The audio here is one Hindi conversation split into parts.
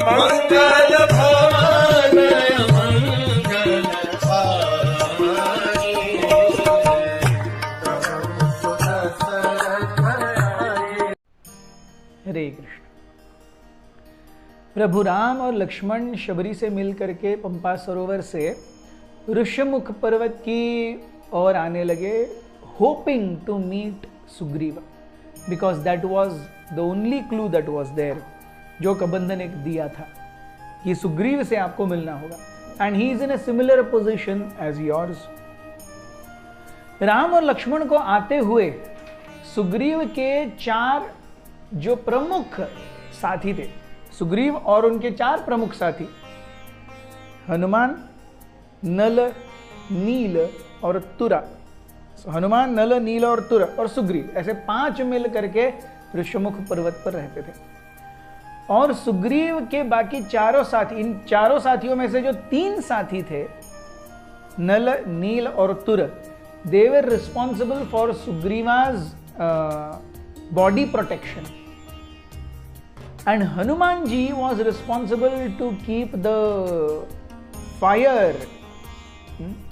मंगल भवन मंगल हारी। हरे कृष्ण। प्रभु राम और लक्ष्मण शबरी से मिल करके पंपा सरोवर से ऋषमुख पर्वत की ओर आने लगे, hoping to meet Sugriv, because that was the only clue that was there, जो कबंध ने दिया था कि सुग्रीव से आपको मिलना होगा, and he is in a similar position as yours. Ram और लक्ष्मण को आते हुए सुग्रीव के 4 जो प्रमुख साथी थे, सुग्रीव और उनके 4 प्रमुख साथी, हनुमान, नल, नील और तुरा। हनुमान, नल, नील और तुरा और सुग्रीव, ऐसे 5 मिल करके ऋषमुख पर्वत पर रहते थे। और सुग्रीव के बाकी चारों साथी, इन चारों साथियों में से जो 3 साथी थे, नल, नील और तुर, they were responsible for Sugriva's body protection, and Hanuman ji was responsible to keep the fire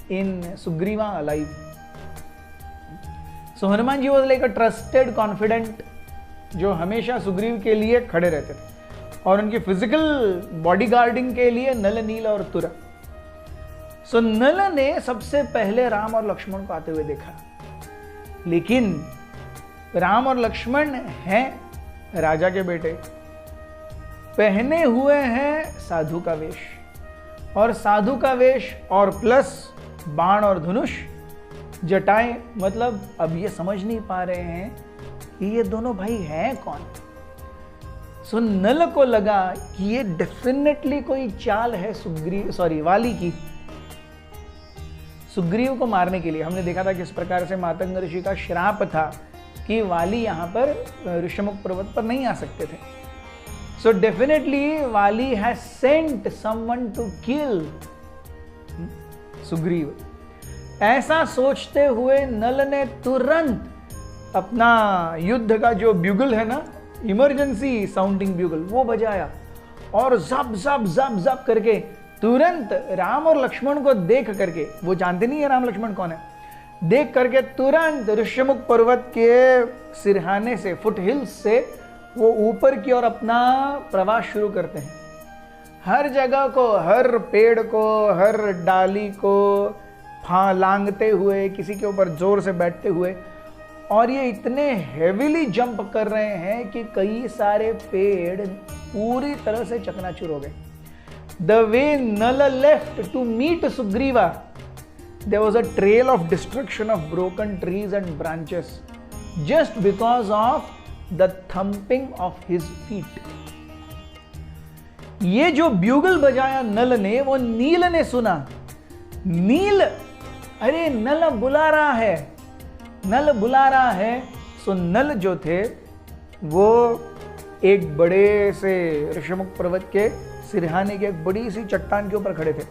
in Sugriva alive. So Hanuman ji was like a trusted confidant जो हमेशा सुग्रीव के लिए खड़े रहते थे, और उनकी फिजिकल बॉडी गार्डिंग के लिए नल, नील और तुरा। सो नल ने सबसे पहले राम और लक्ष्मण को आते हुए देखा, लेकिन राम और लक्ष्मण हैं राजा के बेटे, पहने हुए हैं साधु का वेश, और साधु का वेश और प्लस बाण और धनुष, जटाएं, मतलब अब ये समझ नहीं पा रहे हैं कि ये दोनों भाई हैं कौन। सो नल को लगा कि ये डेफिनेटली कोई चाल है वाली की, सुग्रीव को मारने के लिए। हमने देखा था किस प्रकार से मातंग ऋषि का श्राप था कि वाली यहां पर ऋषमुख पर्वत पर नहीं आ सकते थे। So definitely Vali has sent someone to kill Sugriv. ऐसा सोचते हुए नल ने तुरंत अपना युद्ध का जो ब्यूगल है ना, इमरजेंसी साउंडिंग ब्यूगल, वो बजाया, और जब जब जब जब करके तुरंत राम और लक्ष्मण को देख करके, वो जानते नहीं है राम लक्ष्मण कौन है, देख करके तुरंत ऋषमुख पर्वत के सिरहाने से, फुट हिल्स से वो ऊपर की ओर अपना प्रवास शुरू करते हैं। हर जगह को, हर पेड़ को, हर डाली को लांगते हुए, किसी के ऊपर जोर से बैठते हुए, और ये इतने हेवीली जंप कर रहे हैं कि कई सारे पेड़ पूरी तरह से चकनाचूर हो गए। The way Nala left to meet Sugriva, there was a trail of destruction of broken trees and branches, just because of the thumping of his feet. ये जो ब्यूगल बजाया नल ने, वो नील ने सुना। नील, अरे नल बुला रहा है, नल बुला रहा है। सो नल जो थे वो एक बड़े से ऋषमुख पर्वत के सिरहाने की एक बड़ी सी चट्टान के ऊपर खड़े थे।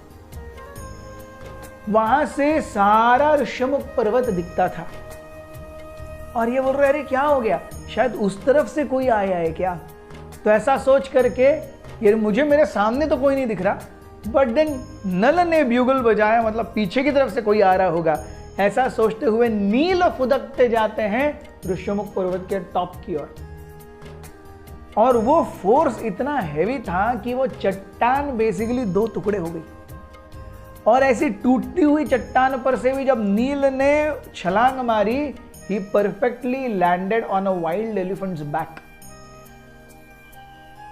वहां से सारा ऋषमुख पर्वत दिखता था, और ये बोल रहे अरे क्या हो गया, शायद उस तरफ से कोई आया है क्या। तो ऐसा सोच करके ये मुझे मेरे सामने तो कोई नहीं दिख रहा, बट देन नल ने ब्यूगल बजाया, मतलब पीछे की तरफ से कोई आ रहा होगा। ऐसा सोचते हुए नील फुदकते जाते हैं ऋषमुख पर्वत के टॉप की ओर, और वो फोर्स इतना हैवी था कि वो चट्टान बेसिकली 2 टुकड़े हो गई। और ऐसी टूटती हुई चट्टान पर से भी जब नील ने छलांग मारी, he perfectly landed on a wild elephant's back.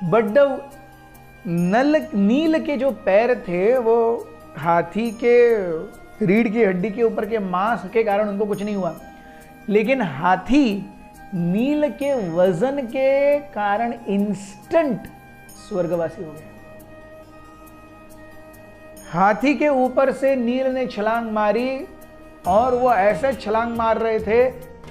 But Neel के जो पैर थे वो हाथी के रीढ़ की हड्डी के ऊपर के मांस के कारण उनको कुछ नहीं हुआ, लेकिन हाथी नील के वजन के कारण इंस्टेंट स्वर्गवासी हो गया। हाथी के ऊपर से नील ने छलांग मारी, और वो ऐसे छलांग मार रहे थे,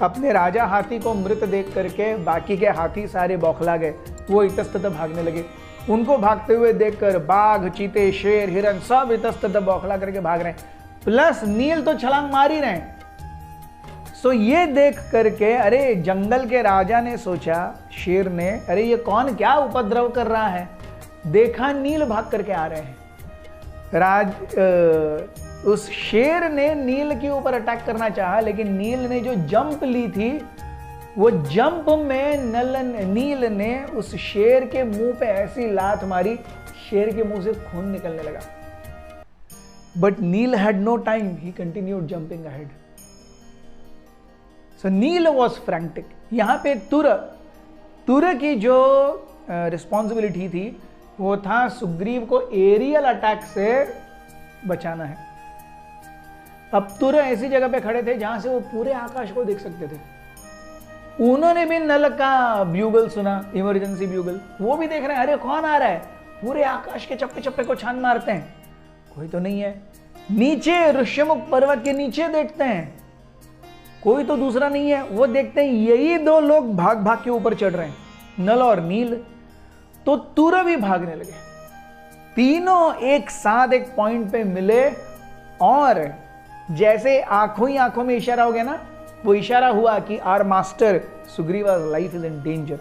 अपने राजा हाथी को मृत देख करके बाकी के हाथी सारे बौखला गए, वो इतस्ततः भागने लगे। उनको भागते हुए देखकर बाघ, चीते, शेर, हिरन सब इतस्ततः बौखला करके भाग रहे हैं, प्लस नील तो छलांग मार ही रहे। सो ये देख करके अरे जंगल के राजा ने सोचा, शेर ने, अरे ये कौन क्या उपद्रव कर रहा है। देखा नील भाग करके आ रहे हैं। उस शेर ने नील के ऊपर अटैक करना चाहा, लेकिन नील ने जो जंप ली थी, वो जंप में नील ने उस शेर के मुंह पे ऐसी लात मारी, शेर के मुंह से खून निकलने लगा। But Neel had no time, he continued jumping ahead. So Neel was frantic. यहां पे तुर की जो रिस्पॉन्सिबिलिटी थी वो था सुग्रीव को एरियल अटैक से बचाना है। अब तुर ऐसी जगह पे खड़े थे जहां से वो पूरे आकाश को देख सकते थे। उन्होंने भी नल का ब्यूगल सुना, इमरजेंसी ब्यूगल। वो भी देख रहे हैं, अरे कौन आ रहा है। पूरे आकाश के चप्पे चप्पे को छान मारते हैं, कोई तो नहीं है। नीचे ऋष्यमुख पर्वत के नीचे देखते हैं, कोई तो दूसरा नहीं है। वो देखते हैं यही दो लोग भाग भाग के ऊपर चढ़ रहे हैं, नल और नील। तो तुर भी भागने लगे। तीनों एक साथ एक पॉइंट पे मिले और जैसे आंखों ही आंखों में इशारा हो गया ना, वो इशारा हुआ कि our master Sugriva's life is in danger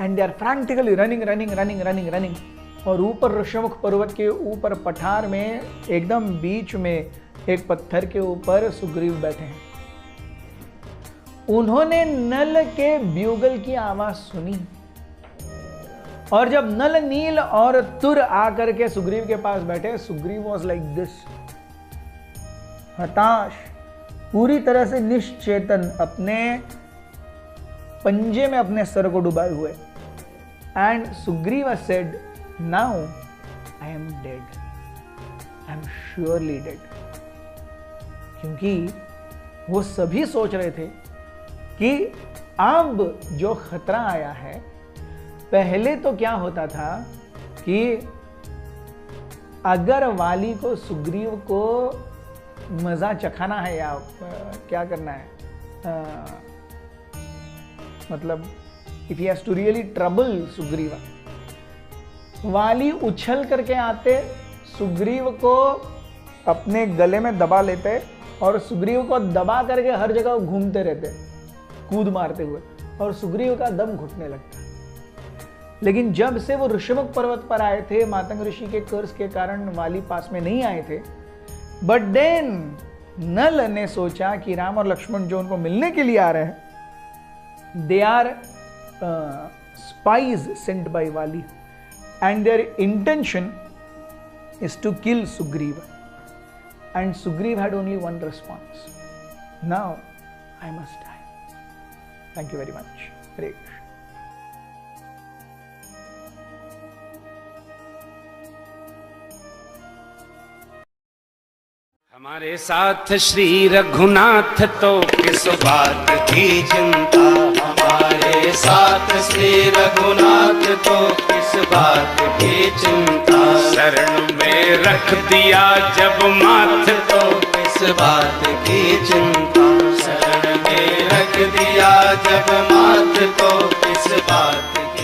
and they are frantically running. और ऊपर ऋष्यमुख पर्वत के ऊपर पठार में एकदम बीच में एक पत्थर के ऊपर सुग्रीव बैठे हैं। उन्होंने नल के ब्यूगल की आवाज सुनी और जब नल, नील और तुर आकर के सुग्रीव के पास बैठे, सुग्रीव वॉज लाइक दिस, हताश, पूरी तरह से निश्चेतन, अपने पंजे में अपने सर को डुबाए हुए। And Sugriv said, now I am dead, I am surely dead. क्योंकि वो सभी सोच रहे थे कि अब जो खतरा आया है, पहले तो क्या होता था कि अगर वाली को सुग्रीव को मजा चखाना है या क्या करना है, मतलब if he has to really trouble Sugriv, Vali उछल करके आते, सुग्रीव को अपने गले में दबा लेते और सुग्रीव को दबा करके हर जगह घूमते रहते, कूद मारते हुए, और सुग्रीव का दम घुटने लगता। लेकिन जब से वो ऋष्यमुख पर्वत पर आए थे, मातंग ऋषि के कर्ज के कारण वाली पास में नहीं आए थे। बट देन नल ने सोचा कि राम और लक्ष्मण जो उनको मिलने के लिए आ रहे हैं, they are spies sent by Vali and their intention is to kill Sugriv. And Sugriv had only one response, now I must die. Thank you very much. Hare Krishna. हमारे साथ श्री रघुनाथ तो किस बात की चिंता, हमारे साथ श्री रघुनाथ तो किस बात की चिंता। शरण में रख दिया जब माथ तो किस बात की चिंता, शरण में रख दिया जब माथ तो किस बात की